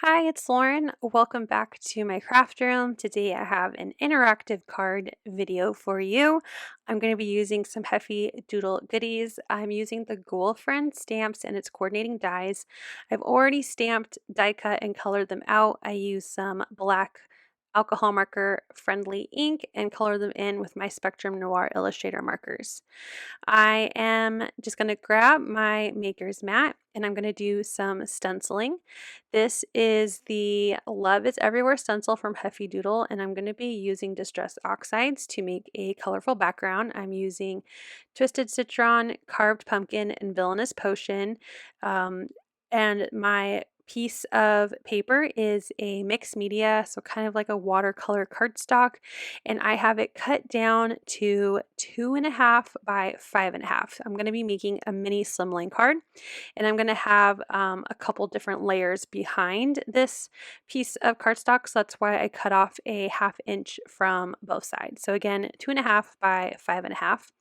Hi, it's Lauren. Welcome back to my craft room. Today I have an interactive card video for you. I'm going to be using some Heffy Doodle goodies. I'm using the Ghoulfriends stamps and its coordinating dies. I've already stamped, die cut, and colored them out. I use some black alcohol marker friendly ink and color them in with my Spectrum Noir Illustrator markers. I am just going to grab my maker's mat and I'm going to do some stenciling. This is the Love Is Everywhere stencil from Heffy Doodle, and I'm going to be using distress oxides to make a colorful background. I'm using Twisted Citron, Carved Pumpkin, and Villainous Potion. And my piece of paper is a mixed media, so kind of like a watercolor cardstock, and I have it cut down to 2.5 by 5.5. I'm going to be making a mini slimline card, and I'm going to have a couple different layers behind this piece of cardstock, so that's why I cut off a 1/2 inch from both sides. So again, 2.5 by 5.5.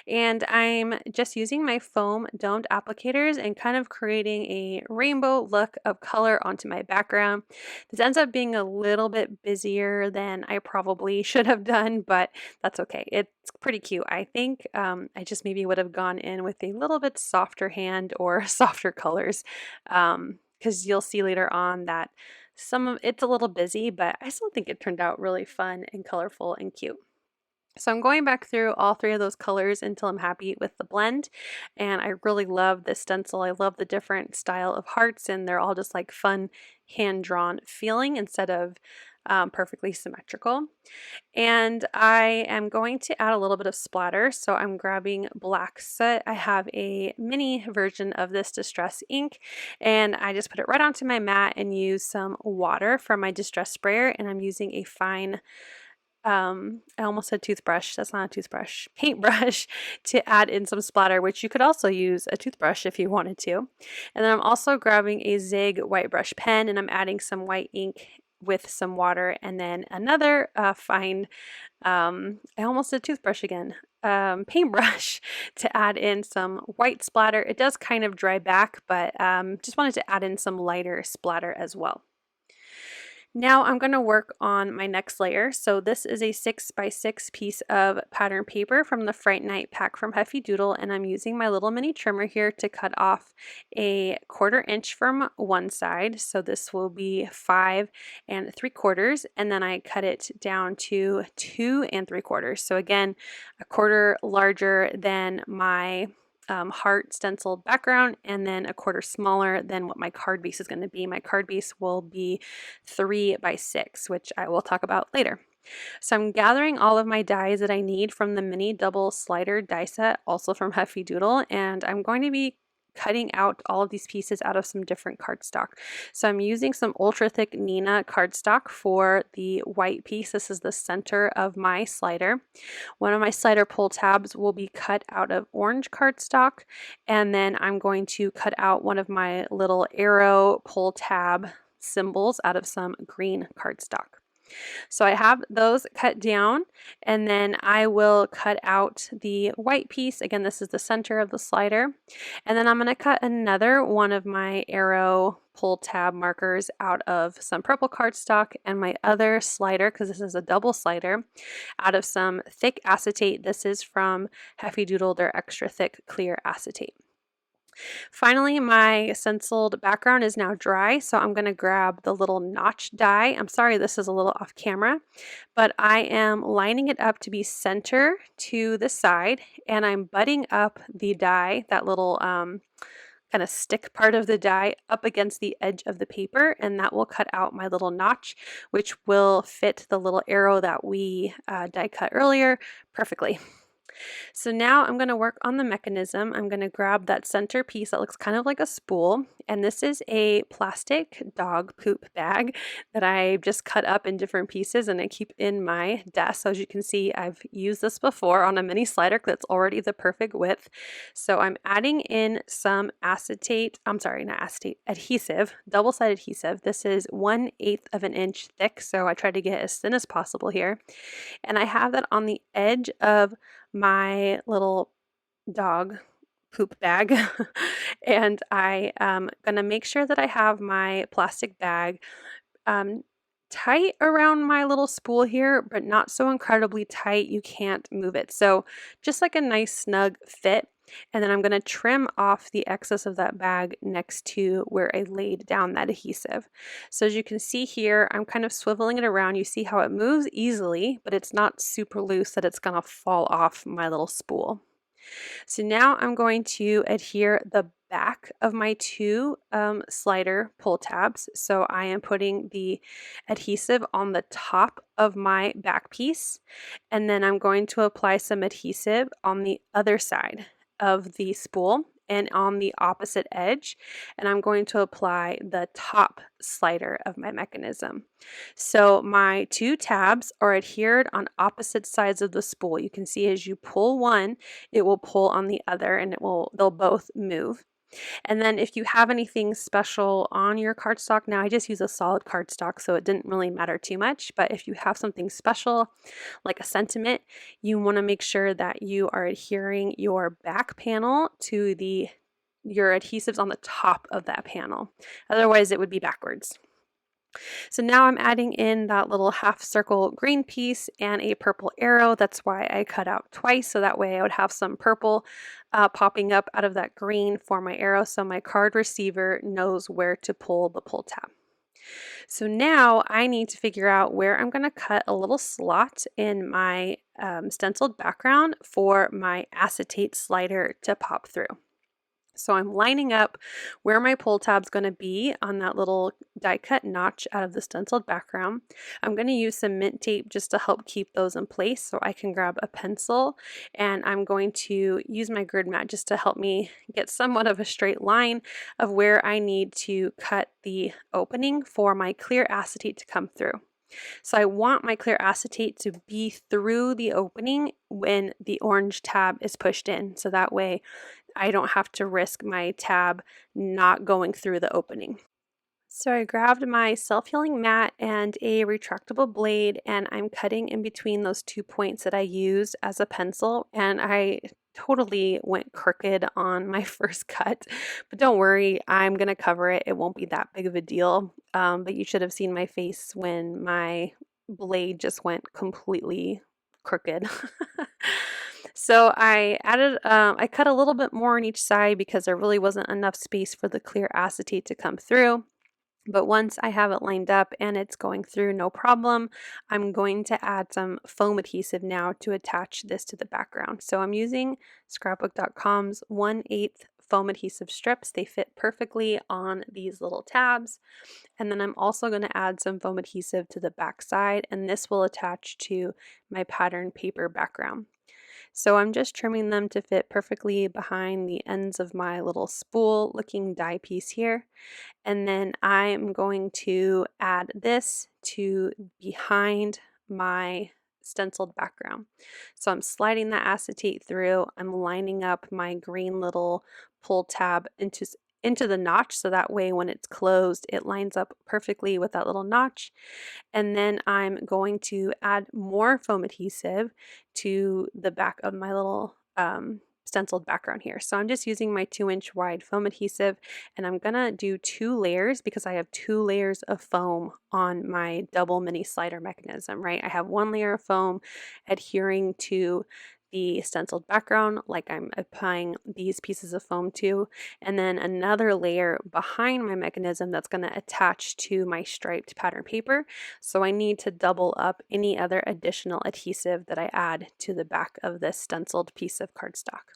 And I'm just using my foam domed applicators and kind of creating a rainbow look of color onto my background. This ends up being a little bit busier than I probably should have done, but that's okay. It's pretty cute, I think. I just maybe would have gone in with a little bit softer hand or softer colors, because you'll see later on that some of it's a little busy, but I still think it turned out really fun and colorful and cute. So I'm going back through all 3 of those colors until I'm happy with the blend, and I really love this stencil. I love the different style of hearts, and they're all just like fun hand-drawn feeling instead of perfectly symmetrical. And I am going to add a little bit of splatter, so I'm grabbing black soot. I have a mini version of this distress ink, and I just put it right onto my mat and use some water from my distress sprayer, and I'm using a fine I almost said toothbrush, that's not a toothbrush, paintbrush, to add in some splatter, which you could also use a toothbrush if you wanted to. And then I'm also grabbing a Zig white brush pen, and I'm adding some white ink with some water, and then another fine, I almost said toothbrush again, paintbrush to add in some white splatter. It does kind of dry back, but just wanted to add in some lighter splatter as well. Now I'm going to work on my next layer. So this is a 6x6 piece of pattern paper from the Fright Night pack from Heffy Doodle, and I'm using my little mini trimmer here to cut off a 1/4 inch from one side. So this will be 5 3/4, and then I cut it down to 2 3/4. So again, a 1/4 larger than my heart stenciled background, and then a 1/4 smaller than what my card base is going to be. My card base will be 3 by 6, which I will talk about later. So I'm gathering all of my dies that I need from the mini double slider die set, also from Heffy Doodle, and I'm going to be cutting out all of these pieces out of some different cardstock. So I'm using some ultra thick Nina cardstock for the white piece. This is the center of my slider. One of my slider pull tabs will be cut out of orange cardstock, and then I'm going to cut out one of my little arrow pull tab symbols out of some green cardstock. So I have those cut down, and then I will cut out the white piece. Again, this is the center of the slider. And then I'm going to cut another one of my arrow pull tab markers out of some purple cardstock, and my other slider, because this is a double slider, out of some thick acetate. This is from Heffy Doodle, their extra thick clear acetate. Finally, my stenciled background is now dry, so I'm going to grab the little notch die. I'm sorry this is a little off camera, but I am lining it up to be center to the side, and I'm butting up the die, that little kind of stick part of the die, up against the edge of the paper, and that will cut out my little notch, which will fit the little arrow that we die cut earlier perfectly. So now I'm going to work on the mechanism. I'm going to grab that center piece that looks kind of like a spool, and this is a plastic dog poop bag that I just cut up in different pieces and I keep in my desk. So as you can see, I've used this before on a mini slider that's already the perfect width. So I'm adding in some acetate, adhesive, double-sided adhesive. This is 1/8 of an inch thick, so I tried to get as thin as possible here. And I have that on the edge of my little dog poop bag. And I am gonna make sure that I have my plastic bag um, tight around my little spool here, but not so incredibly tight you can't move it. So just like a nice snug fit. And then I'm going to trim off the excess of that bag next to where I laid down that adhesive. So as you can see here, I'm kind of swiveling it around. You see how it moves easily, but it's not super loose that it's going to fall off my little spool. So now I'm going to adhere the back of my two slider pull tabs. So I am putting the adhesive on the top of my back piece, and then I'm going to apply some adhesive on the other side of the spool and on the opposite edge, and I'm going to apply the top slider of my mechanism. So my two tabs are adhered on opposite sides of the spool. You can see as you pull one, it will pull on the other, and they'll both move. And then if you have anything special on your cardstock, now I just use a solid cardstock, so it didn't really matter too much, but if you have something special like a sentiment, you want to make sure that you are adhering your back panel to your adhesives on the top of that panel. Otherwise it would be backwards. So now I'm adding in that little half circle green piece and a purple arrow. That's why I cut out twice, so that way I would have some purple popping up out of that green for my arrow, so my card receiver knows where to pull the pull tab. So now I need to figure out where I'm going to cut a little slot in my stenciled background for my acetate slider to pop through. So I'm lining up where my pull tab's going to be on that little die cut notch out of the stenciled background. I'm going to use some mint tape just to help keep those in place, so I can grab a pencil, and I'm going to use my grid mat just to help me get somewhat of a straight line of where I need to cut the opening for my clear acetate to come through. So I want my clear acetate to be through the opening when the orange tab is pushed in, so that way I don't have to risk my tab not going through the opening. So I grabbed my self-healing mat and a retractable blade, and I'm cutting in between those 2 points that I used as a pencil, and I totally went crooked on my first cut, but don't worry, I'm gonna cover it. It won't be that big of a deal, but you should have seen my face when my blade just went completely crooked. So I cut a little bit more on each side because there really wasn't enough space for the clear acetate to come through. But once I have it lined up and it's going through no problem, I'm going to add some foam adhesive now to attach this to the background. So I'm using scrapbook.com's 1/8 foam adhesive strips. They fit perfectly on these little tabs. And then I'm also going to add some foam adhesive to the back side, and this will attach to my pattern paper background. So I'm just trimming them to fit perfectly behind the ends of my little spool looking die piece here. And then I'm going to add this to behind my stenciled background. So I'm sliding that acetate through. I'm lining up my green little pull tab into the notch, so that way when it's closed it lines up perfectly with that little notch. And then I'm going to add more foam adhesive to the back of my little stenciled background here. So I'm just using my 2-inch wide foam adhesive, and I'm gonna do 2 layers because I have 2 layers of foam on my double mini slider mechanism, right? I have 1 layer of foam adhering to the stenciled background, like I'm applying these pieces of foam to, and then another layer behind my mechanism that's going to attach to my striped pattern paper. So I need to double up any other additional adhesive that I add to the back of this stenciled piece of cardstock.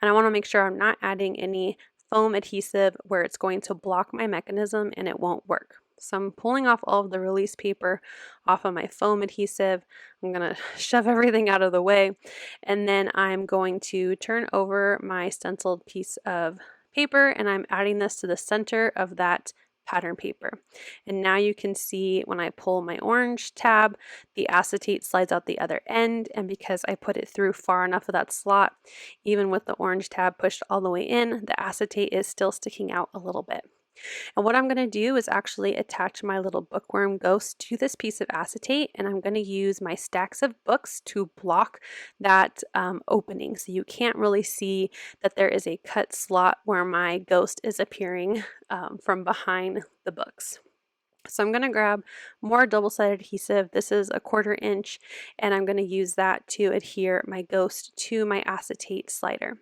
And I want to make sure I'm not adding any foam adhesive where it's going to block my mechanism and it won't work. So I'm pulling off all of the release paper off of my foam adhesive. I'm going to shove everything out of the way, and then I'm going to turn over my stenciled piece of paper, and I'm adding this to the center of that pattern paper. And now you can see when I pull my orange tab, the acetate slides out the other end, and because I put it through far enough of that slot, even with the orange tab pushed all the way in, the acetate is still sticking out a little bit. And what I'm going to do is actually attach my little bookworm ghost to this piece of acetate, and I'm going to use my stacks of books to block that opening, so you can't really see that there is a cut slot where my ghost is appearing from behind the books. So I'm going to grab more double-sided adhesive. This is a 1/4 inch, and I'm going to use that to adhere my ghost to my acetate slider.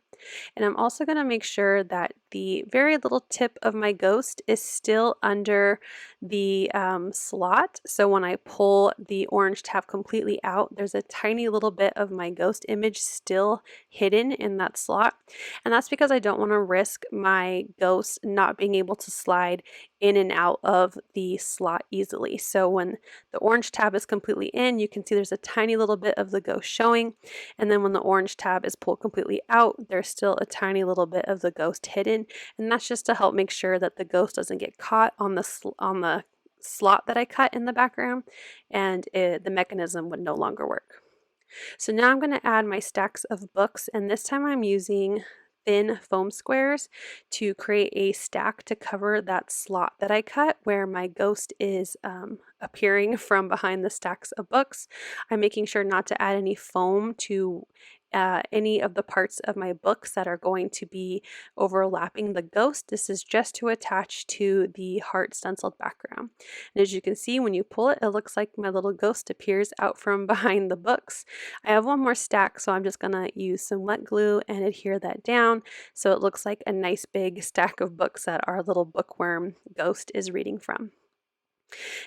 And I'm also going to make sure that the very little tip of my ghost is still under the slot. So when I pull the orange tab completely out, there's a tiny little bit of my ghost image still hidden in that slot. And that's because I don't want to risk my ghost not being able to slide in and out of the slot easily. So when the orange tab is completely in, you can see there's a tiny little bit of the ghost showing. And then when the orange tab is pulled completely out, there's still a tiny little bit of the ghost hidden, and that's just to help make sure that the ghost doesn't get caught on the slot that I cut in the background, and the mechanism would no longer work. So now I'm going to add my stacks of books, and this time I'm using thin foam squares to create a stack to cover that slot that I cut where my ghost is appearing from behind the stacks of books. I'm making sure not to add any foam to any of the parts of my books that are going to be overlapping the ghost. This is just to attach to the heart stenciled background. And as you can see, when you pull it, it looks like my little ghost appears out from behind the books. I have one more stack, so I'm just going to use some wet glue and adhere that down so it looks like a nice big stack of books that our little bookworm ghost is reading from.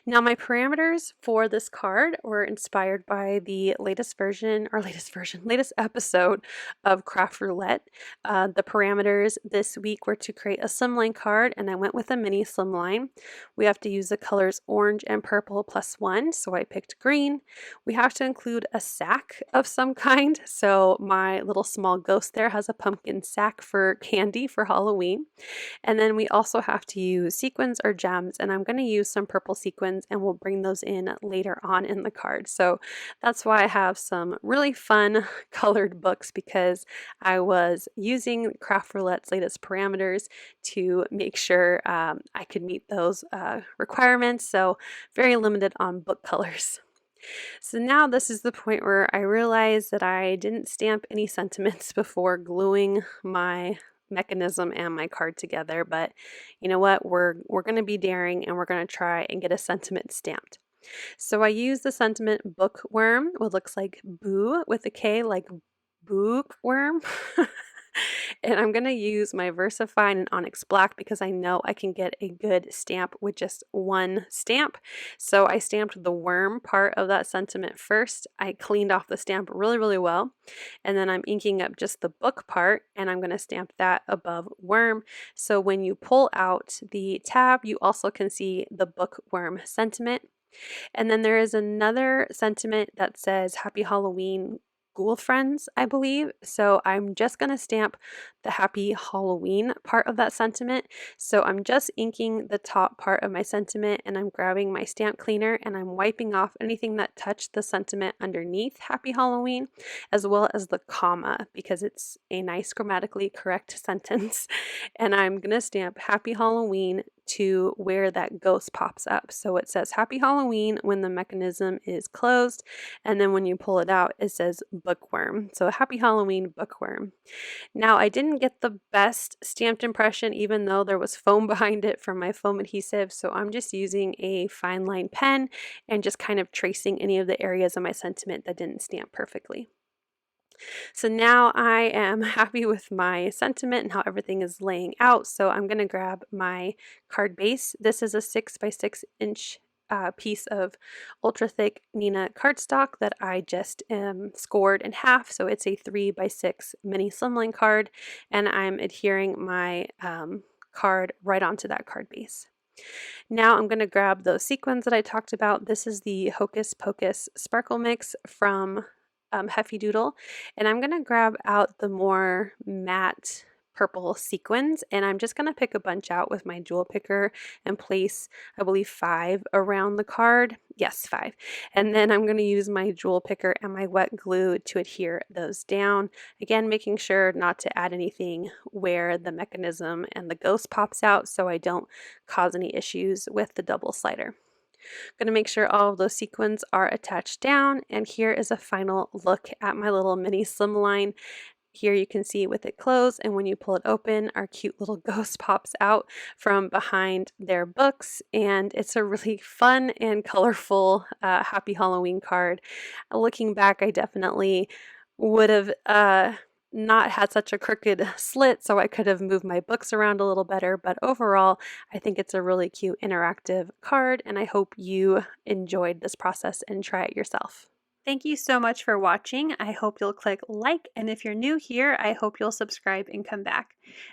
Now my parameters for this card were inspired by the latest episode of Craft Roulette. The parameters this week were to create a slimline card, and I went with a mini slimline. We have to use the colors orange and purple +1, so I picked green. We have to include a sack of some kind, so my little small ghost there has a pumpkin sack for candy for Halloween. And then we also have to use sequins or gems, and I'm going to use some purple sequins, and we'll bring those in later on in the card. So that's why I have some really fun colored books, because I was using Craft Roulette's latest parameters to make sure I could meet those requirements. So very limited on book colors. So now this is the point where I realized that I didn't stamp any sentiments before gluing my mechanism and my card together, but you know what, we're going to be daring, and we're going to try and get a sentiment stamped. So I use the sentiment bookworm, what looks like boo with a K, like bookworm. And I'm going to use my VersaFine and Onyx Black because I know I can get a good stamp with just one stamp. So I stamped the worm part of that sentiment first. I cleaned off the stamp really, really well. And then I'm inking up just the book part, and I'm going to stamp that above worm. So when you pull out the tab, you also can see the bookworm sentiment. And then there is another sentiment that says Happy Halloween, Ghoulfriends, I believe. So I'm just going to stamp the Happy Halloween part of that sentiment. So I'm just inking the top part of my sentiment, and I'm grabbing my stamp cleaner and I'm wiping off anything that touched the sentiment underneath Happy Halloween, as well as the comma, because it's a nice grammatically correct sentence. And I'm going to stamp Happy Halloween to where that ghost pops up. So it says Happy Halloween when the mechanism is closed, and then when you pull it out, it says bookworm. So Happy Halloween bookworm. Now I didn't get the best stamped impression, even though there was foam behind it from my foam adhesive, so I'm just using a fine line pen and just kind of tracing any of the areas of my sentiment that didn't stamp perfectly. So now I am happy with my sentiment and how everything is laying out. So I'm going to grab my card base. This is a 6x6 inch piece of ultra thick Nina cardstock that I just scored in half. So it's a 3x6 mini slimline card, and I'm adhering my card right onto that card base. Now I'm going to grab those sequins that I talked about. This is the Hocus Pocus Sparkle Mix from Heffy Doodle, and I'm going to grab out the more matte purple sequins, and I'm just going to pick a bunch out with my jewel picker and place, I believe, 5 around the card. Yes, 5. And then I'm going to use my jewel picker and my wet glue to adhere those down. Again, making sure not to add anything where the mechanism and the ghost pops out so I don't cause any issues with the double slider. Going to make sure all of those sequins are attached down, and here is a final look at my little mini Slimline. Here you can see with it closed, and when you pull it open, our cute little ghost pops out from behind their books, and it's a really fun and colorful Happy Halloween card. Looking back, I definitely would have not had such a crooked slit, so I could have moved my books around a little better, but overall I think it's a really cute interactive card, and I hope you enjoyed this process and try it yourself. Thank you so much for watching. I hope you'll click like, and if you're new here, I hope you'll subscribe and come back.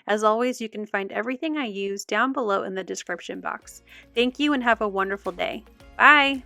As always, you can find everything I use down below in the description box. Thank you and have a wonderful day. Bye!